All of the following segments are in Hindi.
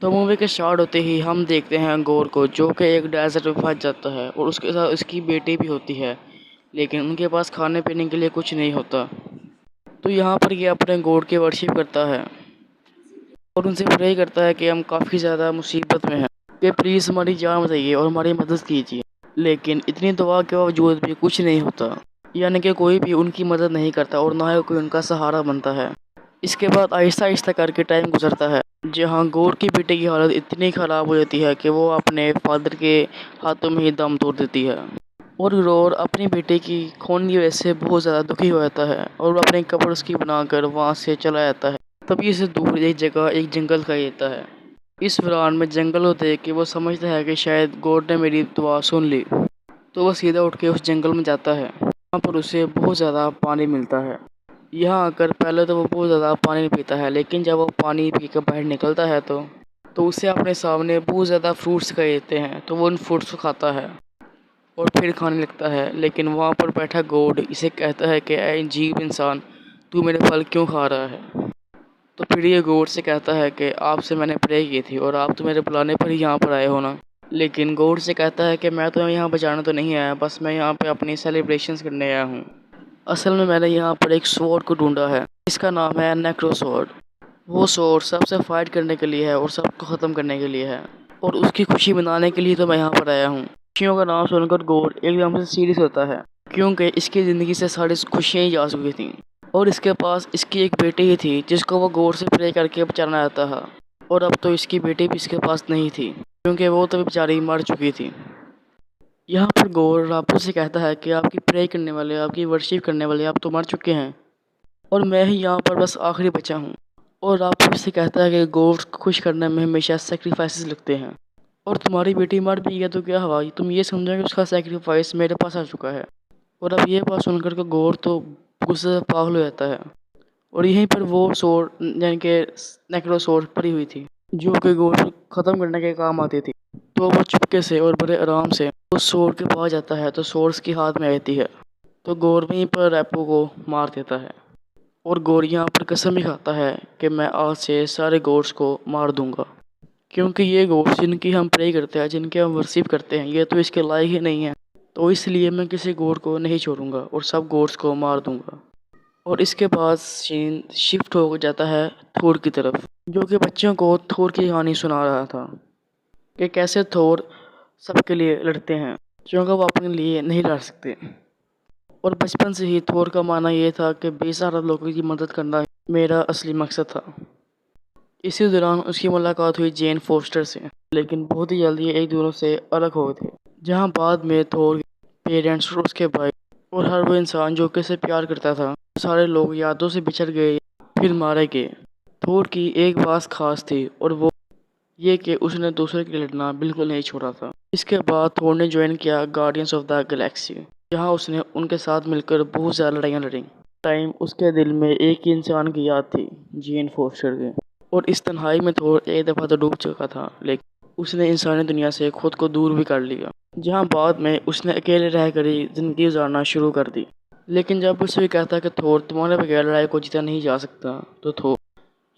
तो मूवी के स्टार्ट होते ही हम देखते हैं गोर को, जो कि एक डेजर्ट में फंस जाता है और उसके साथ उसकी बेटी भी होती है, लेकिन उनके पास खाने पीने के लिए कुछ नहीं होता। तो यहाँ पर ये अपने गॉड की वर्शिप करता है और उनसे प्रे करता है कि हम काफ़ी ज़्यादा मुसीबत में हैं, कि प्लीज़ हमारी जान बचाइए और हमारी मदद कीजिए। लेकिन इतनी दुआ के बावजूद भी कुछ नहीं होता, यानी कि कोई भी उनकी मदद नहीं करता और ना ही कोई उनका सहारा बनता है। इसके बाद आहिस्ता आहिस्ता करके टाइम गुजरता है, जहाँ गौर की बेटे की हालत इतनी ख़राब हो जाती है कि वो अपने फादर के हाथों में ही दम तोड़ देती है। और गौर अपनी बेटे की खोने की वजह से बहुत ज़्यादा दुखी हो जाता है और अपने कब्र उसकी बनाकर वहाँ से चला जाता है। तभी से दूर एक जगह एक जंगल दिखाई देता है। इस वीरान में जंगल को देख के वो समझता है कि शायद गौर ने मेरी दुआ सुन ली। तो वो सीधा उठ के उस जंगल में जाता है। वहाँ पर उसे बहुत ज़्यादा पानी मिलता है। यहाँ आकर पहले तो वो बहुत ज़्यादा पानी नहीं पीता है, लेकिन जब वो पानी पी कर बाहर निकलता है तो उसे अपने सामने बहुत ज़्यादा फ्रूट्स दिखाई देते हैं। तो वो उन फ्रूट्स को खाता है और फिर खाने लगता है। लेकिन वहाँ पर बैठा गॉड इसे कहता है कि ऐ अजीब इंसान, तू मेरे फल क्यों खा रहा है। तो फिर ये गॉड से कहता है कि आपसे मैंने प्रे की थी और आप तो मेरे बुलाने पर ही यहाँ पर आए हो ना। लेकिन गॉड से कहता है कि मैं तो यहाँ बचाने तो नहीं आया, बस मैं यहाँ पे अपनी सेलिब्रेशंस करने आया हूँ। असल में मैंने यहाँ पर एक स्वॉर्ड को ढूंढा है, इसका नाम है नेक्रो स्वॉर्ड। वो स्वॉर्ड सबसे फाइट करने के लिए है और सबको ख़त्म करने के लिए है, और उसकी खुशी मनाने के लिए तो मैं यहाँ पर आया हूँ। खुशियों का नाम सुनकर गॉड एकदम से सीरियस होता है, क्योंकि इसकी ज़िंदगी से सारी खुशियाँ ही जा चुकी थी और इसके पास इसकी एक बेटी ही थी जिसको वो गॉड से प्रे करके बचाना चाहता था। और अब तो इसकी बेटी भी इसके पास नहीं थी, क्योंकि वो तो बेचारी मर चुकी थी। यहाँ पर गौर रापू से कहता है कि आपकी प्रे करने वाले, आपकी वर्शिप करने वाले आप तो मर चुके हैं और मैं ही यहाँ पर बस आखिरी बचा हूँ। और रापू से कहता है कि गौर को खुश करने में हमेशा सेक्रीफाइसेस लगते हैं, और तुम्हारी बेटी मर भी गया तो क्या हुआ, तुम ये समझो कि उसका सेक्रीफाइस मेरे पास आ चुका है। और अब ये बात सुनकर के गौर तो गुस्से से पागल हो जाता है। और यहीं पर वो सोर्ड यानी कि नेक्रो सोर्ड पड़ी हुई थी, जो कि गौर को ख़त्म करने के काम आती थी। तो वो चुपके से और बड़े आराम से उस सोर्ड के पास जाता है, तो सोर्ड उसके हाथ में आती है। तो गौर वहीं पर रैपो को मार देता है और गौर यहाँ पर कसम भी खाता है कि मैं आज से सारे गॉड्स को मार दूंगा, क्योंकि ये गॉड्स जिनकी हम प्रे करते हैं, जिनके हम वर्शिप करते हैं, ये तो इसके लायक ही नहीं है। तो इसलिए मैं किसी गॉड को नहीं छोड़ूंगा और सब गॉड्स को मार दूंगा। और इसके बाद सीन शिफ्ट हो जाता है थोर की तरफ, जो कि बच्चों को थोर की कहानी सुना रहा था कि कैसे थोर सबके लिए लड़ते हैं, क्योंकि वो अपने लिए नहीं लड़ सकते। और बचपन से ही थोर का मानना ये था कि बेसहारा लोगों की मदद करना मेरा असली मकसद था। इसी दौरान उसकी मुलाकात हुई जेन फोस्टर से, लेकिन बहुत ही जल्दी एक दूसरों से अलग हो गए थे। जहाँ बाद में थोर पेरेंट्स और उसके भाई और हर वो इंसान जो कि उसे प्यार करता था, सारे लोग यादों से बिछड़ गए, फिर मारे गए। थोर की एक बात खास थी और वो ये कि उसने दूसरे के लिए लड़ना बिल्कुल नहीं छोड़ा था। इसके बाद थोर ने ज्वाइन किया गार्डियंस ऑफ द गैलेक्सी, जहाँ उसने उनके साथ मिलकर बहुत ज़्यादा लड़ाइयाँ लड़ी। टाइम उसके दिल में एक ही इंसान की याद थी, जीन फोस्टर की। और इस तन्हाई में थोर एक दफ़ा तो डूब चुका था, लेकिन उसने इंसानी दुनिया से खुद को दूर भी कर लिया, जहाँ बाद में उसने अकेले रहकर ही ज़िंदगी गुजारना शुरू कर दी। लेकिन जब उसे भी कहता कि थोर तुम्हारे बगैर लड़ाई को जीता नहीं जा सकता, तो थोर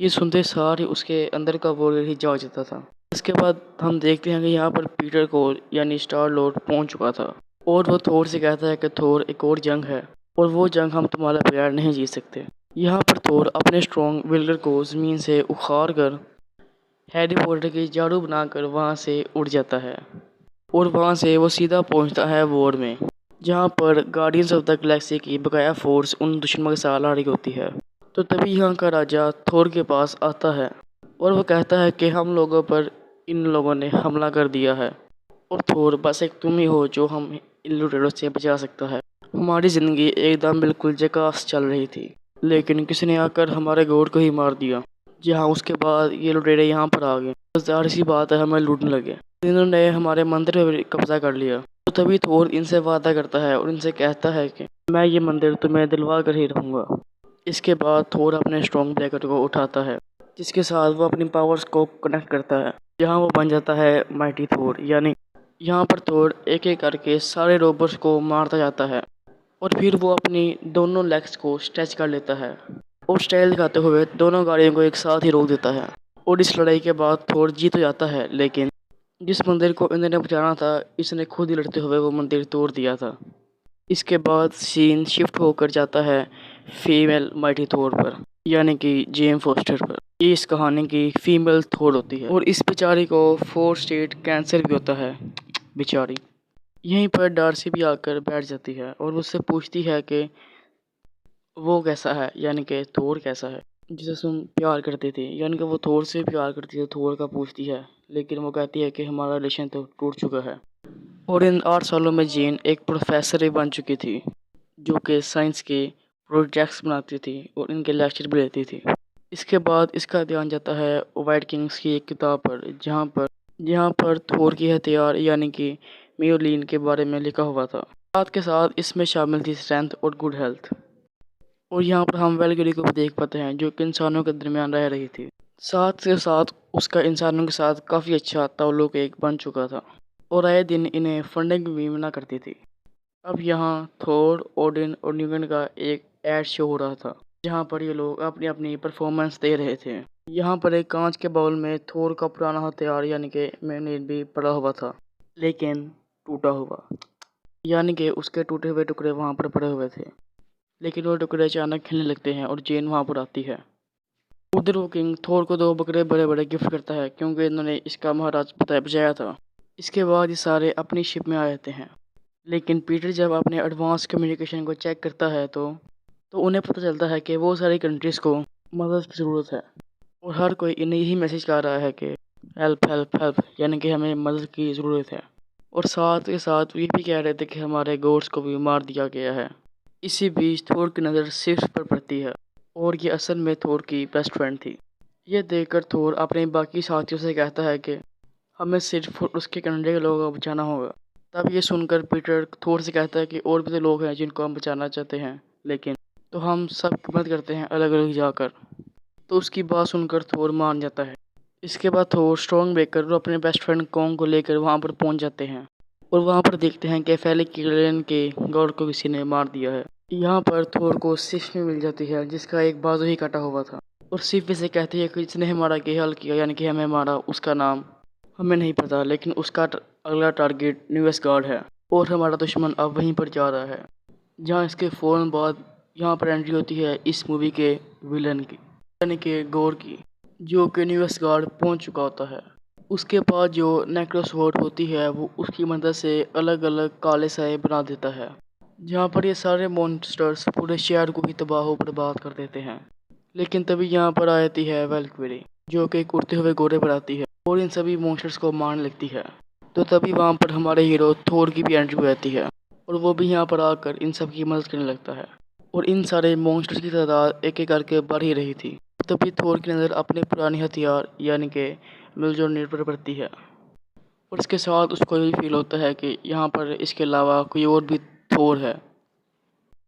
ये सुनते सार ही उसके अंदर का वो ही जाग जाता था। इसके बाद हम देखते हैं कि यहाँ पर पीटर कोल यानी स्टार लॉर्ड पहुँच चुका था और वो थोर से कहता है कि थोर एक और जंग है और वो जंग हम तुम्हारे बगैर नहीं जीत सकते। यहाँ पर थोर अपने स्ट्रॉन्ग विल्डर को ज़मीन से उखाड़ कर हैरी पॉटर की जादू बनाकर वहाँ से उड़ जाता है और वहाँ से वो सीधा पहुँचता है वॉर में, जहाँ पर गार्डियंस ऑफ द गैलेक्सी की बकाया फोर्स उन दुश्मनों के साथ लड़ रही होती है। तो तभी यहाँ का राजा थोर के पास आता है और वो कहता है कि हम लोगों पर इन लोगों ने हमला कर दिया है और थोर बस एक तुम ही हो जो हम इन लुटेरों से बचा सकता है। हमारी ज़िंदगी एकदम बिल्कुल जकास चल रही थी, लेकिन किसी ने आकर हमारे गॉड को ही मार दिया। जहाँ उसके बाद ये लुटेरे यहाँ पर आ गए, बस ज़ाहिर सी बात है हमें लूटने लगे। इन्होंने हमारे मंदिर पर भी कब्जा कर लिया। तो तभी थोर इनसे वादा करता है और इनसे कहता है कि मैं ये मंदिर तुम्हें दिलवा कर ही रहूँगा। इसके बाद थोर अपने स्ट्रॉन्ग ब्रैकेट को उठाता है, जिसके साथ वो अपनी पावर्स को कनेक्ट करता है, जहाँ वो बन जाता है माइटी थोर। यानी यहाँ पर थोर एक एक करके सारे रोबोट्स को मारता जाता है और फिर वो अपनी दोनों लेग्स को स्ट्रेच कर लेता है और स्टाइल दिखाते हुए दोनों गाड़ियों को एक साथ ही रोक देता है और इस लड़ाई के बाद थोर जीत तो जाता है, लेकिन जिस मंदिर को इन्होंने बचाना था इसने खुद ही लड़ते हुए वो मंदिर तोड़ दिया था। इसके बाद सीन शिफ्ट होकर जाता है फीमेल माइटी थोर पर, यानी कि जेम फोस्टर पर। ये इस कहानी की फीमेल थोर होती है और इस बेचारी को 4 स्टेज कैंसर भी होता है बेचारी। यहीं पर डार्सी भी आकर बैठ जाती है और उससे पूछती है कि वो कैसा है, यानी कि थोर कैसा है जिसे तुम प्यार करती थी। यानी कि वो थोर से प्यार करती है, थोर का पूछती है, लेकिन वो कहती है कि हमारा रिलेशन तो टूट चुका है। और इन 8 सालों में जीन एक प्रोफेसर भी बन चुकी थी, जो कि साइंस के प्रोजेक्ट्स बनाती थी और इनके लेक्चर भी लेती थी। इसके बाद इसका ध्यान जाता है वाइट किंग्स की एक किताब पर, जहाँ पर थोर की हथियार यानी कि मियोलिन के बारे में लिखा हुआ था। साथ के साथ इसमें शामिल थी स्ट्रेंथ और गुड हेल्थ। और यहाँ पर हम वेलगिरी को भी देख पाते हैं, जो कि इंसानों के दरमियान रह रही थी। साथ के साथ उसका इंसानों के साथ काफ़ी अच्छा ताल्लुक एक बन चुका था और आए दिन इन्हें फंडिंग भी मिला करती थी। अब यहाँ थोर, ओडिन और न्यूगन का एक एड शो हो रहा था, जहाँ पर ये लोग अपनी अपनी परफॉर्मेंस दे रहे थे। यहाँ पर एक कांच के बाउल में थोर का पुराना हथियार यानी कि मैग्नेट भी पड़ा हुआ था, लेकिन टूटा हुआ, यानी कि उसके टूटे हुए टुकड़े वहाँ पर पड़े हुए थे। लेकिन वो टुकड़े अचानक खिलने लगते हैं और जेन वहाँ पर आती है। उधर वो किंग थोर को 2 बकरे बड़े बड़े गिफ्ट करता है, क्योंकि इन्होंने इसका महाराज बचाया था। इसके बाद ये सारे अपनी शिप में आ जाते हैं, लेकिन पीटर जब अपने एडवांस कम्युनिकेशन को चेक करता है तो उन्हें पता चलता है कि वो सारी कंट्रीज़ को मदद की ज़रूरत है और हर कोई इन्हें यही मैसेज कर रहा है कि हेल्प हेल्प हेल्प, यानी कि हमें मदद की ज़रूरत है। और साथ के साथ ये भी कह रहे थे कि हमारे गोड्स को भी मार दिया गया है। इसी बीच थोर की नज़र सिर्फ पर पड़ती है और ये असल में थोर की बेस्ट फ्रेंड थी। ये देखकर थोर अपने बाकी साथियों से कहता है कि हमें सिर्फ उसके कनाडा के लोगों को बचाना होगा। तब ये सुनकर पीटर थोर से कहता है कि और भी तो लोग हैं जिनको हम बचाना चाहते हैं, लेकिन तो हम सब मदद करते हैं अलग अलग जाकर। तो उसकी बात सुनकर थोर मान जाता है। इसके बाद थोर स्ट्रॉन्ग बेकर और अपने बेस्ट फ्रेंड कॉन्ग को लेकर वहाँ पर पहुँच जाते हैं और वहाँ पर देखते हैं कि फेलिक किलन के गॉड को किसी ने मार दिया है। यहाँ पर थोर को सिफ में मिल जाती है, जिसका एक बाजू ही कटा हुआ था, और सिफ इसे कहती है कि जिसने हमारा गेहल किया यानी कि हमें मारा उसका नाम हमें नहीं पता, लेकिन उसका अगला टारगेट न्यू गार्ड है और हमारा दुश्मन अब वहीं पर जा रहा है। जहाँ इसके फ़ौरन बाद यहाँ पर एंट्री होती है इस मूवी के विलन की, यानी कि गोर की, जो कि न्यू गार्ड पहुँच चुका होता है। उसके बाद जो नेक्रोसवॉर्ड होती है वो उसकी मदद से अलग अलग काले साए बना देता है, जहाँ पर ये सारे मॉन्स्टर्स पूरे शहर को ही तबाह बर्बाद कर देते हैं। लेकिन तभी यहाँ पर आ जाती है वेलक्वेरी, जो कि एक उड़ते हुए घोड़े पर आती है और इन सभी मॉन्स्टर्स को मारने लगती है। तो तभी वहाँ पर हमारे हीरो थोर की भी एंट्री हो जाती है और वो भी यहाँ पर आकर इन सब की मदद करने लगता है और इन सारे मॉन्स्टर्स की तादाद एक एक करके बढ़ ही रही थी। तभी थोर की नज़र अपने पुरानी हथियार यानी कि मिलजोर पर पड़ती है और इसके साथ उसको ये फील होता है कि यहाँ पर इसके अलावा कोई और भी थोर है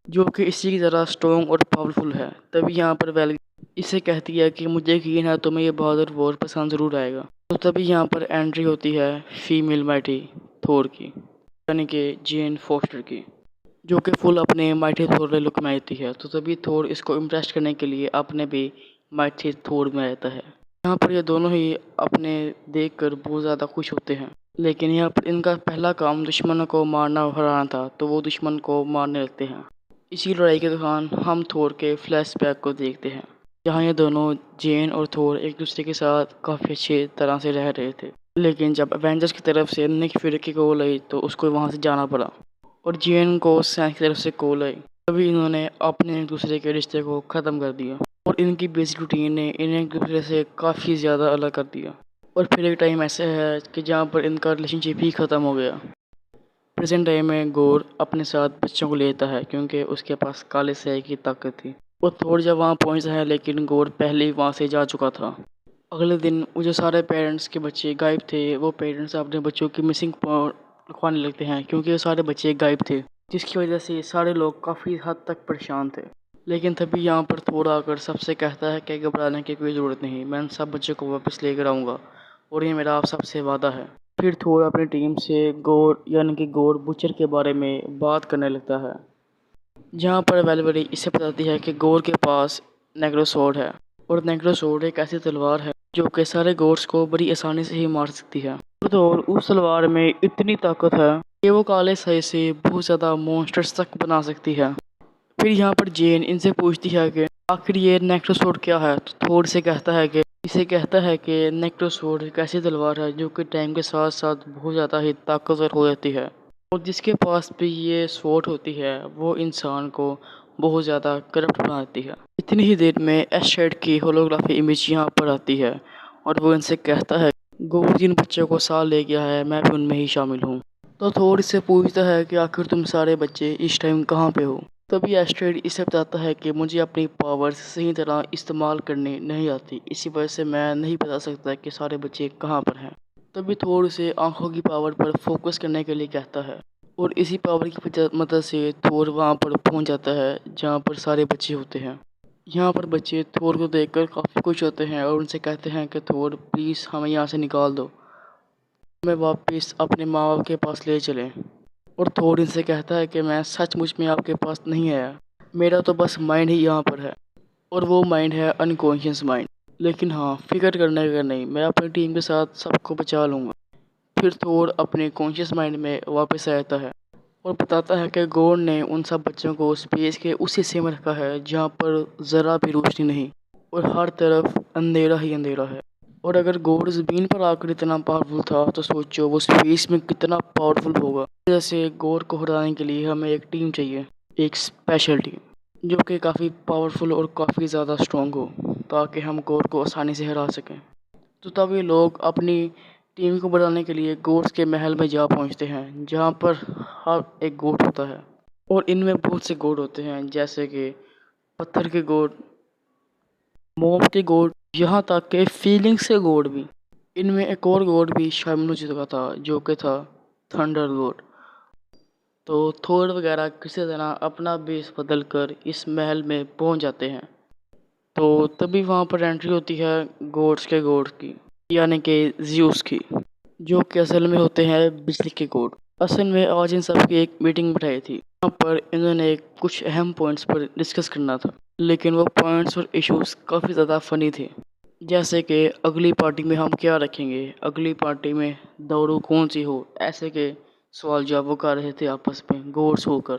जो कि इसी की तरह स्ट्रॉन्ग और पावरफुल है। तभी यहाँ पर वेल इसे कहती है कि मुझे यकीन है तुम्हें ये बहादुर वॉर पसंद ज़रूर आएगा। तो तभी यहाँ पर एंट्री होती है फीमेल माइटी थोर की, यानी कि जेन फोस्टर की, जो कि फुल अपने माइटी थोर लुक में आती है। तो तभी थोर इसको इम्प्रेस करने के लिए अपने भी माइटी थोर में रहता है। यहाँ पर ये दोनों ही अपने देखकर बहुत ज़्यादा खुश होते हैं, लेकिन यहाँ पर इनका पहला काम दुश्मनों को मारना और हराना था, तो वो दुश्मन को मारने लगते हैं। इसी लड़ाई के दौरान हम थोर के फ्लैशबैक को देखते हैं, जहाँ ये दोनों जेन और थोर एक दूसरे के साथ काफ़ी अच्छे तरह से रह रहे थे। लेकिन जब एवेंजर्स की तरफ से निक फ्यूरी की कॉल आई तो उसको वहाँ से जाना पड़ा और जेन को सैंस की तरफ से कॉल आई। तभी इन्होंने अपने एक दूसरे के रिश्ते को ख़त्म कर दिया और इनकी बेसिक रूटीन ने इन्हें एक दूसरे से काफ़ी ज़्यादा अलग कर दिया। और फिर एक टाइम ऐसा है कि जहाँ पर इनका रिलेशनशिप ही ख़त्म हो गया। प्रेजेंट टाइम में गोर अपने साथ बच्चों को लेता है क्योंकि उसके पास काले स्याही की ताकत थी। वो थोर जब वहाँ पहुँचता है, लेकिन गोर पहले ही वहाँ से जा चुका था। अगले दिन वो जो सारे पेरेंट्स के बच्चे गायब थे, वो पेरेंट्स अपने बच्चों की मिसिंग लिखवाने लगते हैं क्योंकि वो सारे बच्चे गायब थे, जिसकी वजह से सारे लोग काफ़ी हद तक परेशान थे। लेकिन तभी यहाँ पर थोर आकर सबसे कहता है कि घबराने की कोई ज़रूरत नहीं, मैं सब बच्चों को वापस लेकर आऊँगा और ये मेरा आप सबसे वादा है। फिर थोर अपनी टीम से गोर यानी कि गोर बुचर के बारे में बात करने लगता है, जहाँ पर वेलवेरी इसे बताती है कि गोर के पास नेग्रोसोर्ड है और नेग्रोसोर्ड एक ऐसी तलवार है जो कि सारे गोड्स को बड़ी आसानी से ही मार सकती है। तो और उस तलवार में इतनी ताकत है कि वो काले साए से बहुत ज़्यादा मॉन्स्टर्स तक बना सकती है। फिर यहाँ पर जेन इनसे पूछती है कि आखिर ये नेक्रोसोर्ड क्या है। तो थोर से कहता है कि नेक्रोसोर्ड एक ऐसी तलवार है जो कि टाइम के साथ साथ बहुत ज़्यादा ही ताकतवर हो जाती है, और जिसके पास भी ये स्वॉर्ड होती है वो इंसान को बहुत ज़्यादा करप्ट बना देती है। इतनी ही देर में एस्टेड की होलोग्राफी इमेज यहाँ पर आती है और वो इनसे कहता है गॉड जिन बच्चों को साथ ले गया है मैं भी उनमें ही शामिल हूँ। तो थोर इससे पूछता है कि आखिर तुम सारे बच्चे इस टाइम कहाँ पे हो। तभी एस्टेड इसे बताता है कि मुझे अपनी पावर्स सही तरह इस्तेमाल करनी नहीं आती, इसी वजह से मैं नहीं बता सकता कि सारे बच्चे कहाँ पर हैं। तभी थोर उसे आंखों की पावर पर फोकस करने के लिए कहता है और इसी पावर की मदद से थोर वहाँ पर पहुँच जाता है जहाँ पर सारे बच्चे होते हैं। यहाँ पर बच्चे थोर को देखकर काफ़ी खुश होते हैं और उनसे कहते हैं कि थोर प्लीज़ हमें यहाँ से निकाल दो, हमें वापस अपने माँ बाप के पास ले चलें। और थोर इनसे कहता है कि मैं सचमुच में आपके पास नहीं आया, मेरा तो बस माइंड ही यहाँ पर है, और वो माइंड है अनकॉन्शियस माइंड। लेकिन हाँ, फिक्र करने का नहीं, मैं अपनी टीम के साथ सबको बचा लूँगा। फिर थोर अपने कॉन्शियस माइंड में वापस आ जाता है और बताता है कि गॉड ने उन सब बच्चों को स्पेस के उस हिस्से में रखा है जहाँ पर ज़रा भी रोशनी नहीं और हर तरफ अंधेरा ही अंधेरा है। और अगर गॉड ज़मीन पर आकर इतना पावरफुल था तो सोचो वो स्पेस में कितना पावरफुल होगा। जैसे गॉड को हराने के लिए हमें एक टीम चाहिए, एक स्पेशल टीम जो कि काफ़ी पावरफुल और काफ़ी ज़्यादा स्ट्रॉन्ग हो, ताकि हम गॉड को आसानी से हरा सकें। तो तब ये लोग अपनी टीम को बढ़ाने के लिए गोड्स के महल में जा पहुंचते हैं जहां पर हर एक गोड होता है, और इनमें बहुत से गोड होते हैं जैसे कि पत्थर के गोड, मोम के गोड, यहाँ तक के फीलिंग्स के गोड भी। इनमें एक और गोड भी शामिल हो चुका था जो कि था थंडर गोड। तो थोर वगैरह किसी तरह अपना बेस बदल कर इस महल में पहुंच जाते हैं। तो तभी वहाँ पर एंट्री होती है गोड्स के गोड की, यानी कि ज़्यूस की, जो कि असल में होते हैं बिजली के गोड। असल में आज इन सब की एक मीटिंग बिठाई थी, यहाँ पर इन्होंने कुछ अहम पॉइंट्स पर डिस्कस करना था, लेकिन वो पॉइंट्स और इश्यूज काफ़ी ज़्यादा फनी थे। जैसे कि अगली पार्टी में हम क्या रखेंगे, अगली पार्टी में दौड़ू कौन सी हो, ऐसे के सवाल जवाब वो कर रहे थे आपस में गोड्स होकर।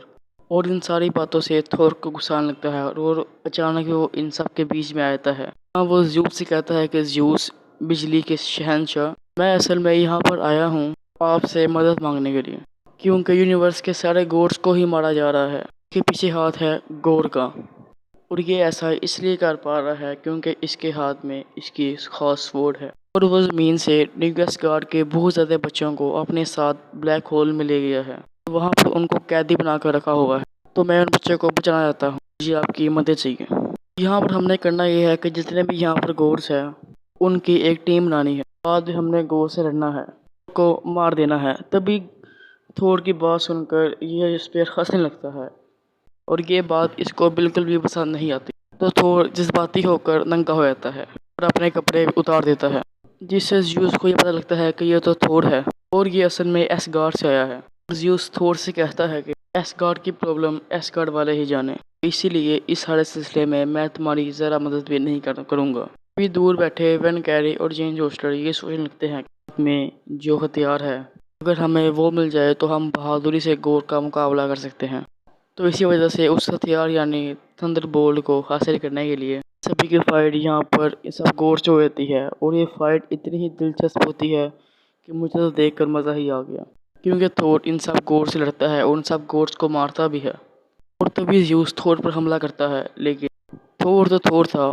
और इन सारी बातों से थोर को गुस्सा आने लगता है और अचानक वो इन सब के बीच में आ जाता है। हाँ, वो ज़्यूस से कहता है कि ज़्यूस बिजली के शहंशाह, मैं असल में यहाँ पर आया हूँ आपसे मदद मांगने के लिए, क्योंकि यूनिवर्स के सारे गॉड्स को ही मारा जा रहा है। इसके पीछे हाथ है गॉड का, और ये ऐसा इसलिए कर पा रहा है क्योंकि इसके हाथ में इसकी खास स्वॉर्ड है। और वो ज़मीन से निगस गार्ड के बहुत ज़्यादा बच्चों को अपने साथ ब्लैक होल में ले गया है, वहाँ पर उनको कैदी बना कर रखा हुआ है। तो मैं उन बच्चों को बचाना चाहता हूँ, मुझे आपकी मदद चाहिए। यहाँ पर हमने करना ये है कि जितने भी यहाँ पर गॉड्स हैं उनकी एक टीम बनानी है, बाद में हमने गॉड से लड़ना है, को मार देना है। तभी थोर की बात सुनकर ये इस पर हंसने लगता है और ये बात इसको बिल्कुल भी पसंद नहीं आती। तो थोर जज्बाती होकर नंगा हो जाता है और अपने कपड़े उतार देता है, जिससे ज़्यूस को ये पता लगता है कि ये तो थोर है और ये असल में एसगार्ड से आया है। ज़्यूस थोर से कहता है कि एसगार्ड की प्रॉब्लम एसगार्ड वाले ही जाने, इसीलिए इस सारे सिलसिले में मैं तुम्हारी ज़रा मदद भी नहीं करूँगा। अभी दूर बैठे वेन कैरी और जेन जोस्टर ये सोचने लगते हैं में जो हथियार है अगर हमें वो मिल जाए तो हम बहादुरी से गॉड का मुकाबला कर सकते हैं। तो इसी वजह से उस हथियार यानी थंडरबोल्ट को हासिल करने के लिए सभी की फाइट यहाँ पर सब गॉड्स हो जाती है, और ये फाइट इतनी ही दिलचस्प होती है कि मुझे तो देखकर मज़ा ही आ गया, क्योंकि थोर इन सब गॉड्स से लड़ता है और उन सब गॉड्स को मारता भी है। और तभी ज़्यूस थोर पर हमला करता है, लेकिन थोर तो थोर था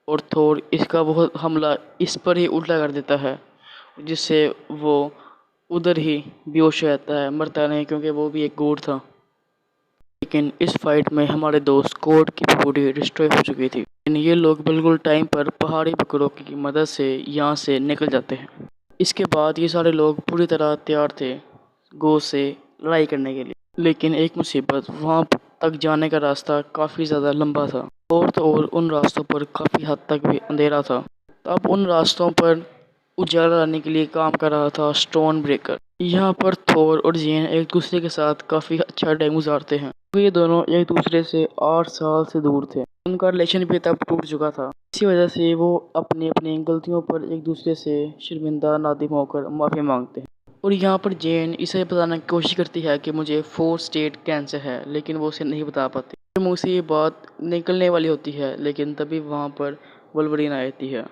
और थोर इसका वो हमला इस पर ही उल्टा कर देता है, जिससे वो उधर ही बेहोश हो जाता है, मरता नहीं, क्योंकि वो भी एक गॉड था। लेकिन इस फाइट में हमारे दोस्त गॉड की बॉडी डिस्ट्रॉय हो चुकी थी। लेकिन ये लोग बिल्कुल टाइम पर पहाड़ी बकरों की मदद से यहाँ से निकल जाते हैं। इसके बाद ये सारे लोग पूरी तरह तैयार थे गॉड से लड़ाई करने के लिए, लेकिन एक मुसीबत, वहाँ तक जाने का रास्ता काफ़ी ज़्यादा लंबा था और तो और उन रास्तों पर काफ़ी हद तक भी अंधेरा था। अब उन रास्तों पर उजाला लाने के लिए काम कर रहा था स्टोन ब्रेकर। यहाँ पर थोर और जेन एक दूसरे के साथ काफ़ी अच्छा टाइम गुजारते हैं। ये दोनों एक दूसरे से 8 साल से दूर थे, उनका रिलेशन भी तब टूट चुका था। इसी वजह से वो अपनी अपनी गलतियों पर एक दूसरे से शर्मिंदा नादिम होकर माफ़ी मांगते हैं। और यहाँ पर जेन इसे बताने की कोशिश करती है कि मुझे 4 स्टेज कैंसर है, लेकिन वो उसे नहीं बता पाती। फिर मुँह से ये बात निकलने वाली होती है, लेकिन तभी वहाँ पर वल्वरीन आ जाती है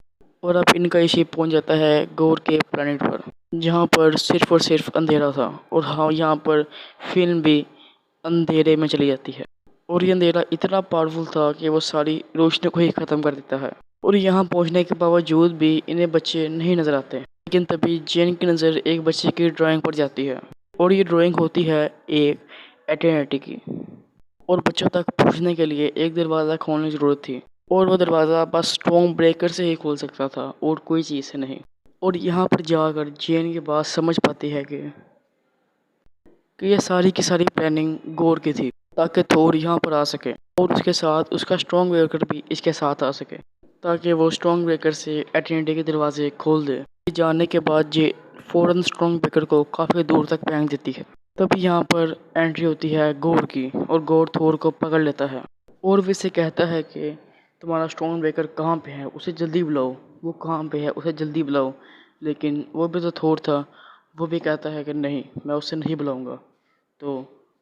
और अब इनका ये शिप पहुँच जाता है गोर के प्लेनेट पर, जहाँ पर सिर्फ और सिर्फ अंधेरा था। और हाँ, यहाँ पर फिल्म भी अंधेरे में चली जाती है और ये अंधेरा इतना पावरफुल था कि वो सारी रोशनी को ही ख़त्म कर देता है। और यहाँ पहुँचने के बावजूद भी इन्हें बच्चे नहीं नज़र आते, लेकिन तभी जेन की नज़र एक बच्चे की ड्राइंग पर जाती है और ये ड्राइंग होती है एक एटर्निटी की। और बच्चों तक पहुँचने के लिए एक दरवाज़ा खोलने की ज़रूरत थी और वो दरवाज़ा बस स्ट्रॉन्ग ब्रेकर से ही खोल सकता था और कोई चीज़ से नहीं। और यहाँ पर जाकर जेन की बात समझ पाती है कि ये सारी की सारी प्लानिंग गोर की थी, ताकि थोर यहाँ पर आ सके और उसके साथ उसका स्ट्रॉन्ग ब्रेकर भी इसके साथ आ सके, ताकि वो स्ट्रॉन्ग ब्रेकर से एटर्निटी के दरवाजे खोल दे। जाने के बाद ये फ़ौरन स्ट्रॉन्ग ब्रेकर को काफ़ी दूर तक फेंक देती है। तभी यहाँ पर एंट्री होती है गोर की और गोर थोर को पकड़ लेता है और भी से कहता है कि तुम्हारा स्ट्रॉन्ग ब्रेकर कहाँ पे है, उसे जल्दी बुलाओ। वो कहाँ पे है, उसे जल्दी बुलाओ। लेकिन वो भी तो थोर था, वो भी कहता है कि नहीं, मैं उसे नहीं बुलाऊँगा। तो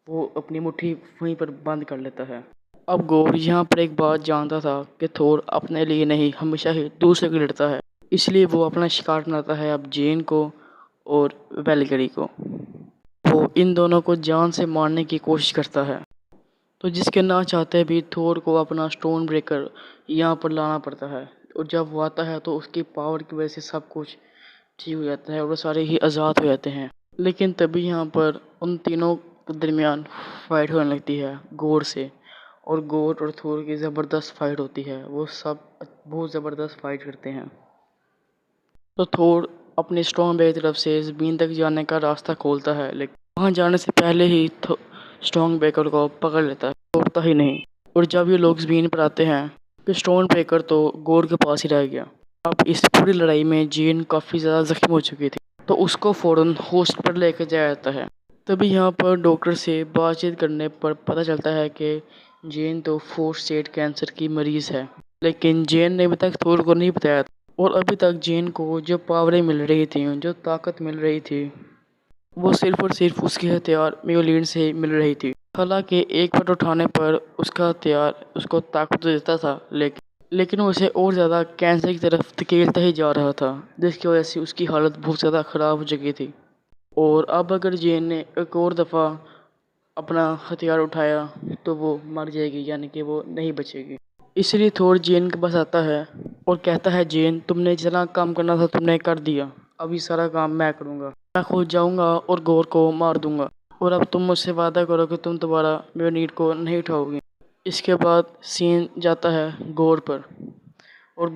वो अपनी मुट्ठी वहीं पर बंद कर लेता है। अब गोर यहाँ पर एक बात जानता था कि थोर अपने लिए नहीं, हमेशा ही दूसरे को लड़ता है, इसलिए वो अपना शिकार बनाता है अब जेन को और वेलगरी को। वो इन दोनों को जान से मारने की कोशिश करता है, तो जिसके ना चाहते भी थोर को अपना स्टोन ब्रेकर यहाँ पर लाना पड़ता है। और जब वो आता है तो उसकी पावर की वजह से सब कुछ ठीक हो जाता है और वो सारे ही आज़ाद हो जाते हैं। लेकिन तभी यहाँ पर उन तीनों के दरमियान फाइट होने लगती है गोर से, और गोर और थोर की ज़बरदस्त फाइट होती है। वो सब बहुत ज़बरदस्त फाइट करते हैं। तो थोर अपने स्ट्रॉन्ग बैग की तरफ से ज़मीन तक जाने का रास्ता खोलता है, लेकिन वहाँ जाने से पहले ही स्ट्रॉन्ग ब्रेकर को पकड़ लेता है, छोड़ता ही नहीं। और जब ये लोग ज़मीन पर आते हैं तो स्ट्रॉन्ग ब्रेकर तो गोर के पास ही रह गया। अब इस पूरी लड़ाई में जेन काफ़ी ज़्यादा ज़ख्मी हो चुकी थी, तो उसको फ़ौरन हॉस्पिटल लेकर जाया जाता है। तभी यहाँ पर डॉक्टर से बातचीत करने पर पता चलता है कि जेन तो 4 स्टेज कैंसर की मरीज़ है, लेकिन जेन ने अभी तक थोर को नहीं बताया था। और अभी तक जेन को जो पावरें मिल रही थी, जो ताकत मिल रही थी, वो सिर्फ और सिर्फ उसके हथियार म्योलिन से मिल रही थी। हालांकि एक बार उठाने पर उसका हथियार उसको ताकत तो देता था, लेकिन वो उसे और ज़्यादा कैंसर की तरफ धकेलता ही जा रहा था, जिसकी वजह से उसकी हालत बहुत ज़्यादा ख़राब हो चुकी थी। और अब अगर जेन ने एक और दफ़ा अपना हथियार उठाया तो वो मर जाएगी, यानी कि वो नहीं बचेगी। इसलिए थोर जेन के पास आता है और कहता है, जेन, तुमने जितना काम करना था तुमने कर दिया, अब ये सारा काम मैं करूँगा। मैं खुद जाऊँगा और गोर को मार दूँगा, और अब तुम मुझसे वादा करो कि तुम दोबारा म्योनिट को नहीं उठाओगी। इसके बाद सीन जाता है गोर पर, और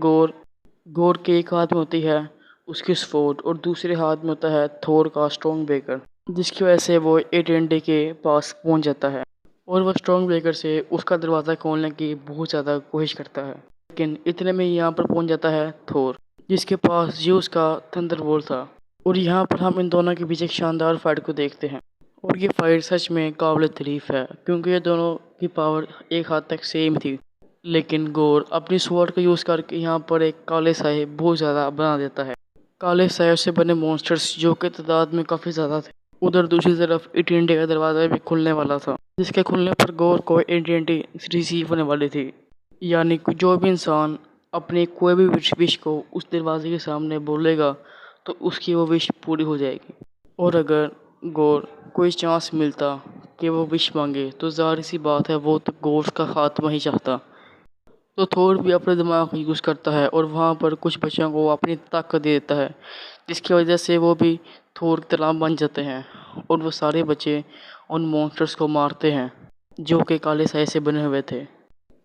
गोर के एक हाथ में होती है उसकी स्वॉर्ड और दूसरे हाथ में होता है थोर का स्ट्रॉन्ग ब्रेकर, जिसकी वजह से वो एटेंडे के पास पहुंच जाता है और वह स्ट्रॉन्ग ब्रेकर से उसका दरवाज़ा खोलने की बहुत ज़्यादा कोशिश करता है। लेकिन इतने में यहाँ पर पहुंच जाता है थोर, जिसके पास ज़्यूस का थंडरबोल्ट था। और यहाँ पर हम इन दोनों के बीच एक शानदार फाइट को देखते हैं, और ये फाइट सच में काबिल तारीफ़ है, क्योंकि ये दोनों की पावर एक हद तक सेम थी। लेकिन गोर अपनी स्वॉर्ड का यूज़ करके यहाँ पर एक काले साए बहुत ज़्यादा बना देता है। काले साए से बने मॉन्स्टर्स जो कि तादाद में काफ़ी ज़्यादा थे। उधर दूसरी तरफ एटीएनटी का दरवाज़ा भी खुलने वाला था, जिसके खुलने पर गोर को एटीएनटी रिसीव होने वाली थी। यानी कि जो भी इंसान अपने कोई भी विश को उस दरवाजे के सामने बोलेगा तो उसकी वो विश पूरी हो जाएगी। और अगर गोर कोई चांस मिलता कि वो विश मांगे तो ज़ाहिर सी बात है वो तो गोर का खात्मा ही चाहता। तो थोर भी अपने दिमाग का यूज़ करता है और वहाँ पर कुछ बच्चों को अपनी ताकत दे देता है, जिसकी वजह से वो भी थोर की तरह बन जाते हैं और वो सारे बच्चे उन मॉन्स्टर्स को मारते हैं जो कि काले साए से बने हुए थे।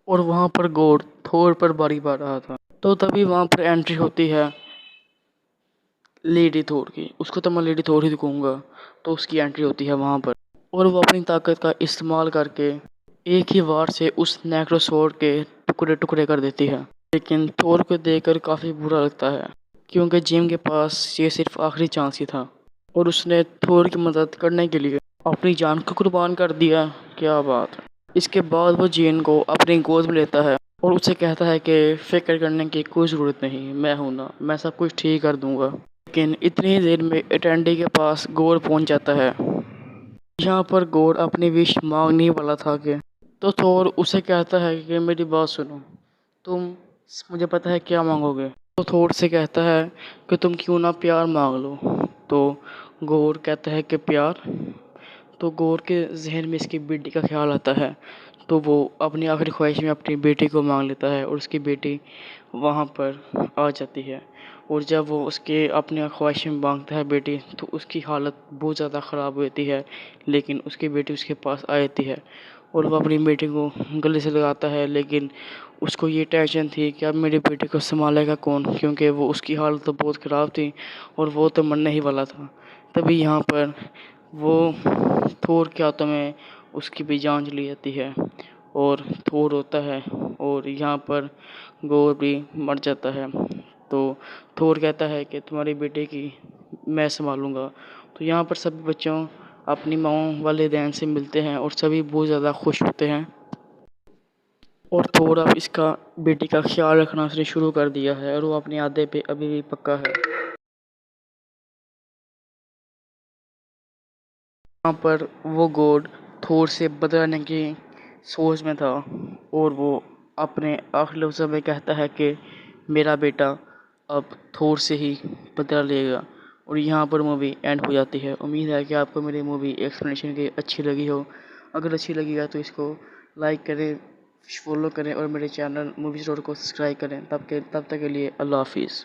और वहाँ पर गोर थोर पर बारी बार रहा था, तो तभी वहाँ पर एंट्री होती है लेडी थोर की। उसको तो मैं लेडी थोर ही कहूँगा। तो उसकी एंट्री होती है वहाँ पर, और वो अपनी ताकत का इस्तेमाल करके एक ही वार से उस नेक्रोसोर्ड के टुकड़े टुकड़े कर देती है। लेकिन थोर को देखकर काफ़ी बुरा लगता है, क्योंकि जिम के पास ये सिर्फ आखिरी चांस ही था और उसने थोर की मदद करने के लिए अपनी जान को कुर्बान कर दिया। क्या बात है। इसके बाद वो जेन को अपनी गोद में लेता है और उसे कहता है कि फ़िक्र करने की कोई ज़रूरत नहीं, मैं हूँ ना, मैं सब कुछ ठीक कर दूँगा। लेकिन इतनी ही देर में अटेंडी के पास गौर पहुँच जाता है। यहाँ पर गौर अपनी विश मांगने ही वाला था कि तो थोर उसे कहता है कि मेरी बात सुनो, तुम मुझे पता है क्या मांगोगे। तो थोर से कहता है कि तुम क्यों ना प्यार मांग लो। तो गौर कहता है कि प्यार। तो गौर के जहन में इसकी बेटी का ख्याल आता है, तो वो अपनी आखिरी ख्वाहिश में अपनी बेटी को मांग लेता है और उसकी बेटी वहाँ पर आ जाती है। और जब वो उसके अपने ख्वाहिश में मांगता है बेटी, तो उसकी हालत बहुत ज़्यादा ख़राब होती है, लेकिन उसकी बेटी उसके पास आ जाती है और वो अपनी बेटी को गले से लगाता है। लेकिन उसको ये टेंशन थी कि अब मेरी बेटी को संभालेगा कौन, क्योंकि वो उसकी हालत तो बहुत ख़राब थी और वो तो मरने ही वाला था। तभी यहाँ पर वो थोर के हाथों में उसकी भी जान चली जाती है और थोर रोता है और यहाँ पर गौर भी मर जाता है। तो थोर कहता है कि तुम्हारी बेटे की मैं संभालूंगा। तो यहाँ पर सभी बच्चों अपनी माँओं वालिदैन से मिलते हैं और सभी बहुत ज़्यादा खुश होते हैं और थोर अब इसका बेटी का ख्याल रखना उसने शुरू कर दिया है और वो अपने आदे पे अभी भी पक्का है। यहाँ पर वो गॉड थोर से बदला लेने की सोच में था और वो अपने आखिरी लफ्ज़ों में कहता है कि मेरा बेटा अब थोर से ही बदला लेगा। और यहाँ पर मूवी एंड हो जाती है। उम्मीद है कि आपको मेरी मूवी एक्सप्लेनेशन की अच्छी लगी हो। अगर अच्छी लगी है तो इसको लाइक करें, फॉलो करें और मेरे चैनल मूवी स्टोर को सब्सक्राइब करें। तब तक के लिए अल्लाह हाफिज़।